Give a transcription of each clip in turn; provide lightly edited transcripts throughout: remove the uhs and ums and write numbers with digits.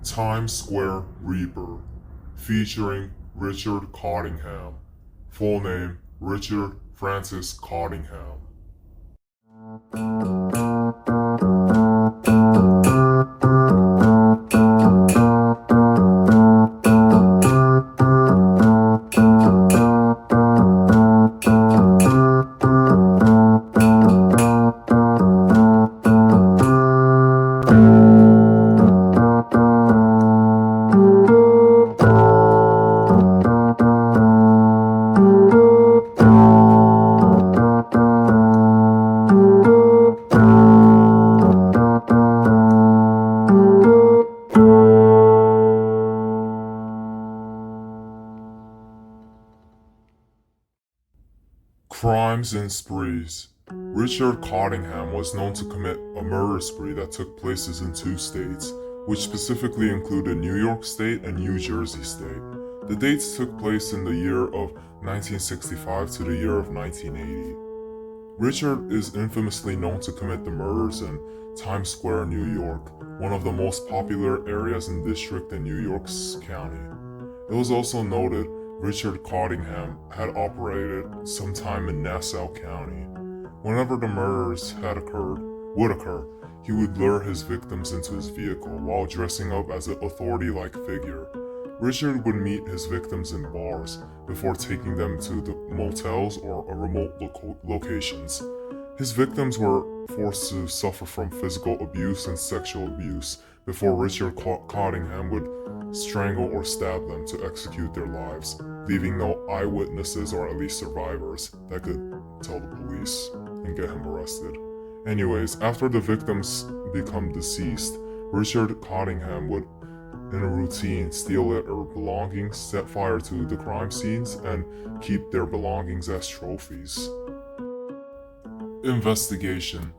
Times Square Reaper, featuring Richard Cottingham. Full name Richard Francis Cottingham. Crimes and sprees. Richard Cottingham was known to commit a murder spree that took place in two states, which specifically included New York State and New Jersey State. The dates took place in the year of 1965 to the year of 1980. Richard is infamously known to commit the murders in Times Square, New York, one of the most popular areas and district in New York's county. It was also noted Richard Cottingham had operated sometime in Nassau County. Whenever the murders would occur, he would lure his victims into his vehicle while dressing up as an authority-like figure. Richard would meet his victims in bars before taking them to the motels or remote locations. His victims were forced to suffer from physical abuse and sexual abuse before Richard Cottingham would strangle or stab them to execute their lives, leaving no eyewitnesses or at least survivors that could tell the police and get him arrested. Anyways, after the victims become deceased, Richard Cottingham would, in a routine, steal their belongings, set fire to the crime scenes, and keep their belongings as trophies. Investigation.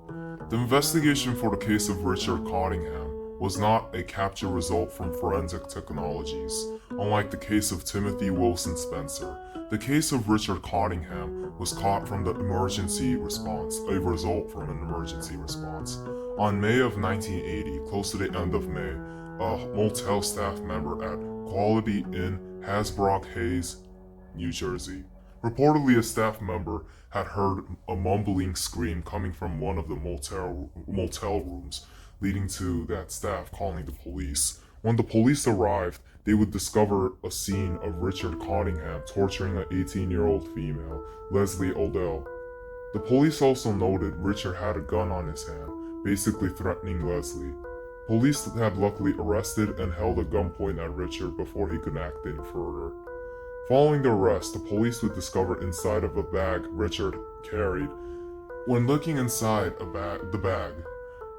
The investigation for the case of Richard Cottingham was not a capture result from forensic technologies. Unlike the case of Timothy Wilson Spencer, the case of Richard Cottingham was caught from the emergency response, a result from an emergency response. On May of 1980, close to the end of May, a motel staff member at Quality Inn, Hasbrook Hayes, New Jersey. Reportedly, a staff member had heard a mumbling scream coming from one of the motel rooms, leading to that staff calling the police. When the police arrived, they would discover a scene of Richard Cottingham torturing an 18-year-old female, Leslie Odell. The police also noted Richard had a gun on his hand, basically threatening Leslie. Police had luckily arrested and held a gunpoint at Richard before he could act any further. Following the arrest, the police would discover inside of a bag Richard carried. When looking inside the bag,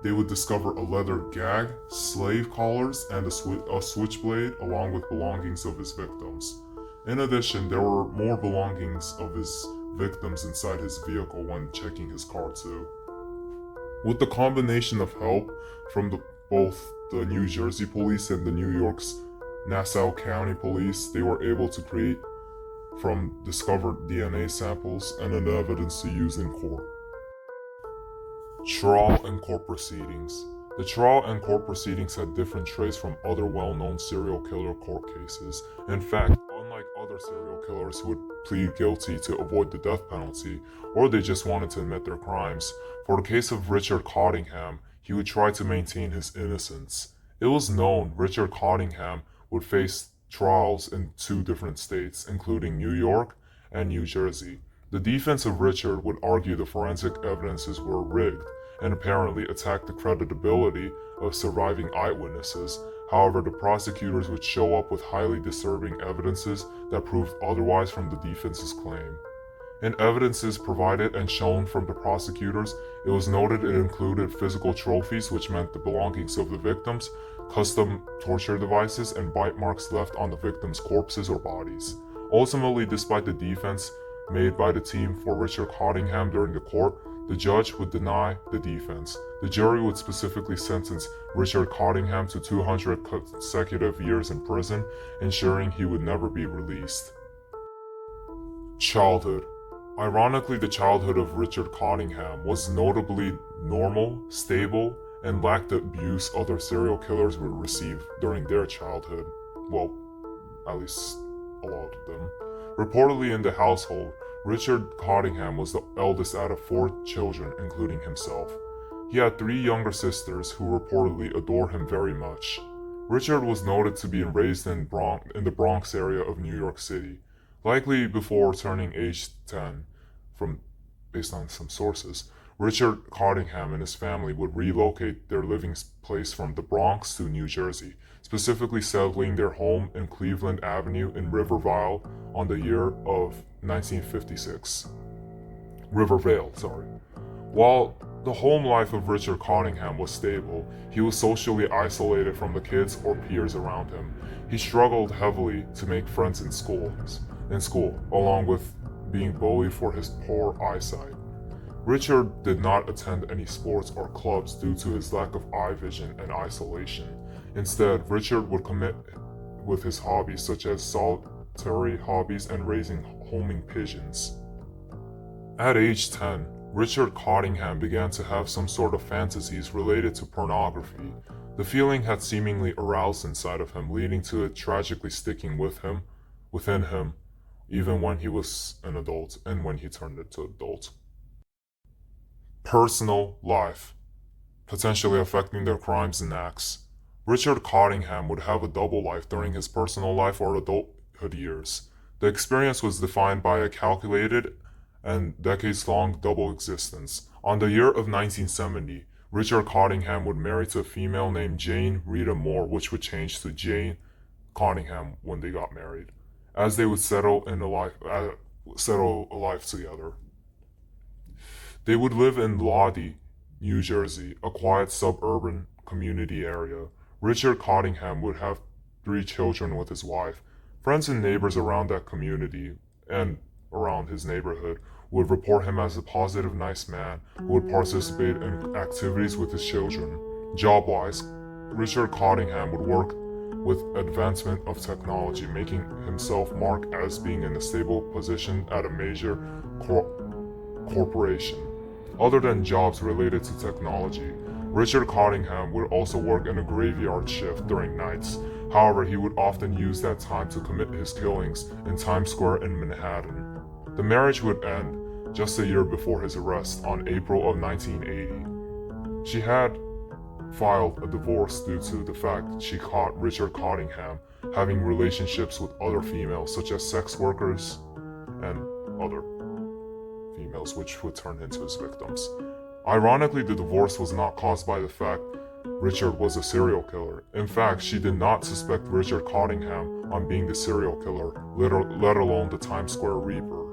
they would discover a leather gag, slave collars, and a switchblade, along with belongings of his victims. In addition, there were more belongings of his victims inside his vehicle when checking his car too. With the combination of help from both the New Jersey police and the New York's Nassau County police, they were able to create from discovered DNA samples and an evidence to use in court. Trial and court proceedings. The trial and court proceedings had different traits from other well-known serial killer court cases. In fact, unlike other serial killers who would plead guilty to avoid the death penalty, or they just wanted to admit their crimes, for the case of Richard Cottingham, he would try to maintain his innocence. It was known Richard Cottingham would face trials in two different states, including New York and New Jersey. The defense of Richard would argue the forensic evidences were rigged and apparently attack the credibility of surviving eyewitnesses. However, the prosecutors would show up with highly disturbing evidences that proved otherwise from the defense's claim. In evidences provided and shown from the prosecutors, it was noted it included physical trophies, which meant the belongings of the victims, custom torture devices, and bite marks left on the victims' corpses or bodies. Ultimately, despite the defense made by the team for Richard Cottingham during the court, the judge would deny the defense. The jury would specifically sentence Richard Cottingham to 200 consecutive years in prison, ensuring he would never be released. Childhood. Ironically, the childhood of Richard Cottingham was notably normal, stable, and lacked the abuse other serial killers would receive during their childhood. Well, at least a lot of them. Reportedly in the household, Richard Cottingham was the eldest out of 4 children, including himself. He had 3 younger sisters who reportedly adored him very much. Richard was noted to be raised in the Bronx area of New York City, likely before turning age 10, based on some sources. Richard Cottingham and his family would relocate their living place from the Bronx to New Jersey, specifically settling their home in Cleveland Avenue in Rivervale on the year of 1956. Rivervale, sorry. While the home life of Richard Cottingham was stable, he was socially isolated from the kids or peers around him. He struggled heavily to make friends in school, along with being bullied for his poor eyesight. Richard did not attend any sports or clubs due to his lack of eye vision and isolation. Instead, Richard would commit with his hobbies such as solitary hobbies and raising homing pigeons. At age 10, Richard Cottingham began to have some sort of fantasies related to pornography. The feeling had seemingly aroused inside of him, leading to it tragically sticking within him, even when he was an adult and when he turned into adult. Personal life, potentially affecting their crimes and acts. Richard Cottingham would have a double life during his personal life or adulthood years. The experience was defined by a calculated and decades-long double existence. On the year of 1970, Richard Cottingham would marry to a female named Jane Rita Moore, which would change to Jane Cottingham when they got married, as they would settle a life together. They would live in Lodi, New Jersey, a quiet suburban community area. Richard Cottingham would have 3 children with his wife. Friends and neighbors around that community and around his neighborhood would report him as a positive, nice man who would participate in activities with his children. Job-wise, Richard Cottingham would work with advancement of technology, making himself mark as being in a stable position at a major corporation. Other than jobs related to technology, Richard Cottingham would also work in a graveyard shift during nights. However, he would often use that time to commit his killings in Times Square in Manhattan. The marriage would end just a year before his arrest on April of 1980. She had filed a divorce due to the fact she caught Richard Cottingham having relationships with other females, such as sex workers and other females, which would turn into his victims. Ironically, the divorce was not caused by the fact Richard was a serial killer. In fact, she did not suspect Richard Cottingham on being the serial killer, let alone the Times Square Reaper.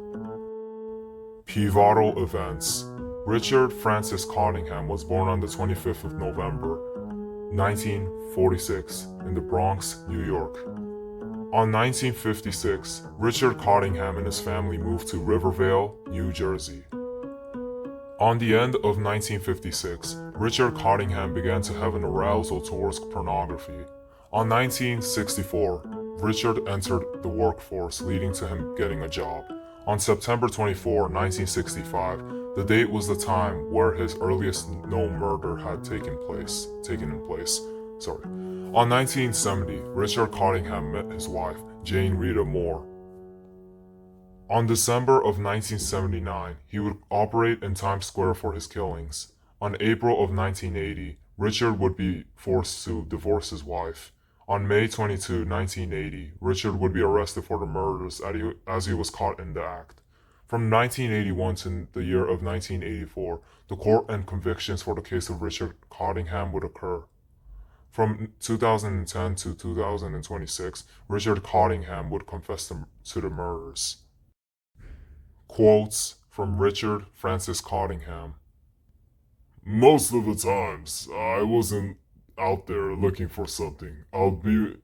Pivotal events. Richard Francis Cottingham was born on the 25th of November, 1946, in the Bronx, New York. On 1956, Richard Cottingham and his family moved to Rivervale, New Jersey. On the end of 1956, Richard Cottingham began to have an arousal towards pornography. On 1964, Richard entered the workforce, leading to him getting a job. On September 24, 1965, the date was the time where his earliest known murder had taken place. On 1970, Richard Cottingham met his wife, Jane Rita Moore. On December of 1979, he would operate in Times Square for his killings. On April of 1980, Richard would be forced to divorce his wife. On May 22, 1980, Richard would be arrested for the murders as he was caught in the act. From 1981 to the year of 1984, the court and convictions for the case of Richard Cottingham would occur. From 2010 to 2026, Richard Cottingham would confess to the murders. Quotes from Richard Francis Cottingham. Most of the times, I wasn't out there looking for something. I'll be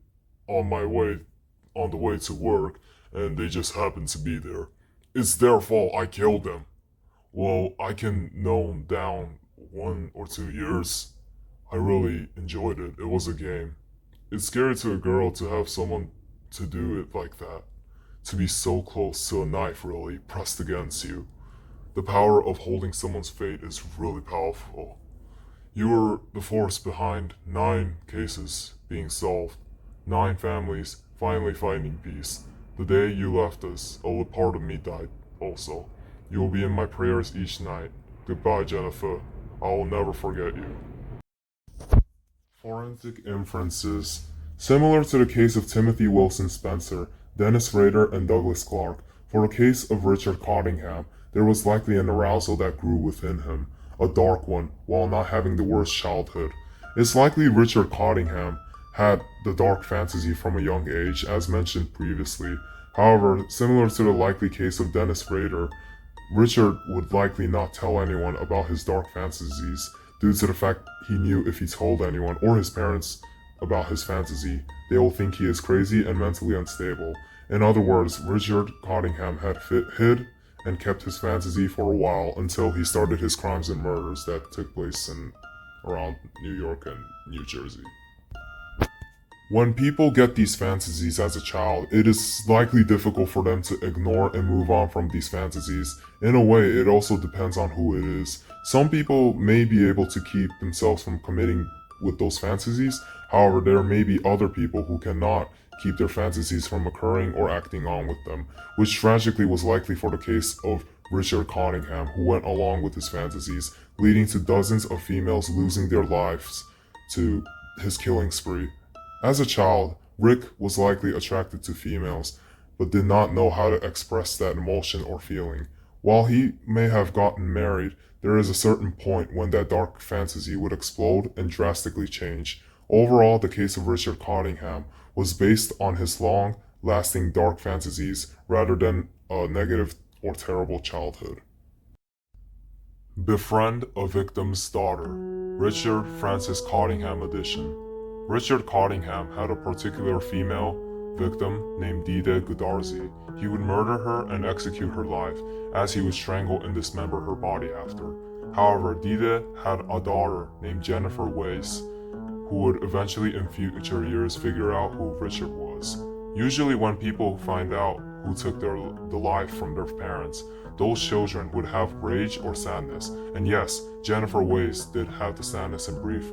on the way to work, and they just happen to be there. It's their fault I killed them. Well, I can know them down 1 or 2 years. I really enjoyed it. It was a game. It's scary to a girl to have someone to do it like that. To be so close to a knife really pressed against you. The power of holding someone's fate is really powerful. You were the force behind 9 cases being solved, 9 families finally finding peace. The day you left us, a part of me died also. You will be in my prayers each night. Goodbye, Jennifer. I will never forget you. Forensic inferences. Similar to the case of Timothy Wilson Spencer, Dennis Rader, and Douglas Clark, for the case of Richard Cottingham, there was likely an arousal that grew within him, a dark one, while not having the worst childhood. It's likely Richard Cottingham had the dark fantasy from a young age, as mentioned previously. However, similar to the likely case of Dennis Rader, Richard would likely not tell anyone about his dark fantasies due to the fact he knew if he told anyone or his parents about his fantasy, they will think he is crazy and mentally unstable. In other words, Richard Cottingham had hid and kept his fantasy for a while until he started his crimes and murders that took place around New York and New Jersey. When people get these fantasies as a child, it is likely difficult for them to ignore and move on from these fantasies. In a way, it also depends on who it is. Some people may be able to keep themselves from committing with those fantasies. However, there may be other people who cannot keep their fantasies from occurring or acting on with them, which tragically was likely for the case of Richard Cottingham, who went along with his fantasies, leading to dozens of females losing their lives to his killing spree. As a child, Rick was likely attracted to females, but did not know how to express that emotion or feeling. While he may have gotten married, there is a certain point when that dark fantasy would explode and drastically change. Overall, the case of Richard Cottingham was based on his long-lasting dark fantasies rather than a negative or terrible childhood. Befriend a Victim's Daughter, Richard Francis Cottingham edition. Richard Cottingham had a particular female victim named Deedeh Goodarzi. He would murder her and execute her life, as he would strangle and dismember her body after. However, Deedeh had a daughter named Jennifer Weiss, who would eventually in future years figure out who Richard was. Usually when people find out who took the life from their parents, those children would have rage or sadness. And yes, Jennifer Weiss did have the sadness and grief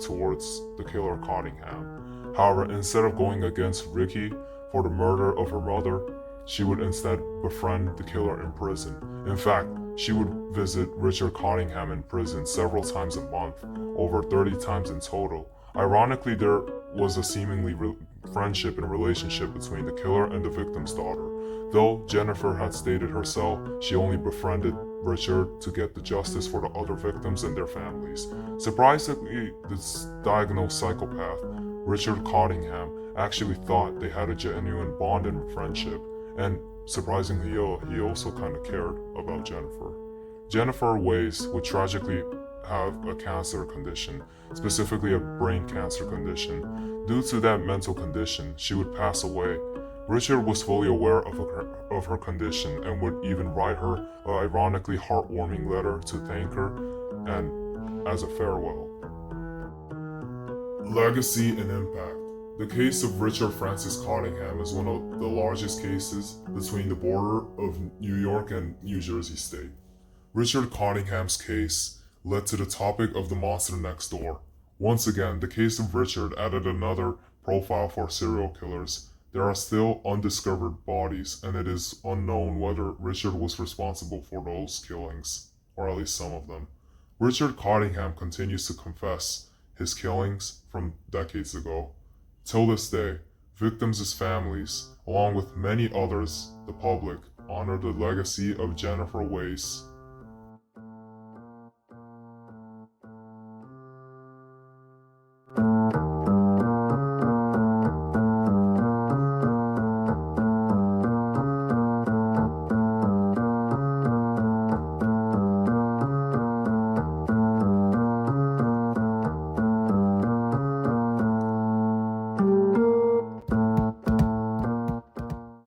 towards the killer Cottingham. However, instead of going against Ricky for the murder of her mother, she would instead befriend the killer in prison. In fact, she would visit Richard Cottingham in prison several times a month, over 30 times in total. Ironically, there was a seemingly friendship and relationship between the killer and the victim's daughter. Though Jennifer had stated herself she only befriended Richard to get the justice for the other victims and their families. Surprisingly, this diagnosed psychopath, Richard Cottingham, actually thought they had a genuine bond and friendship, and surprisingly, he also kind of cared about Jennifer. Jennifer Weiss would tragically have a cancer condition, specifically a brain cancer condition. Due to that mental condition, she would pass away. Richard was fully aware of her condition and would even write her an ironically heartwarming letter to thank her and as a farewell. Legacy and impact. The case of Richard Francis Cottingham is one of the largest cases between the border of New York and New Jersey state. Richard Cottingham's case led to the topic of the monster next door. Once again, the case of Richard added another profile for serial killers. There are still undiscovered bodies, and it is unknown whether Richard was responsible for those killings, or at least some of them. Richard Cottingham continues to confess his killings from decades ago. Till this day, victims' families, along with many others, the public, honor the legacy of Jennifer Weiss.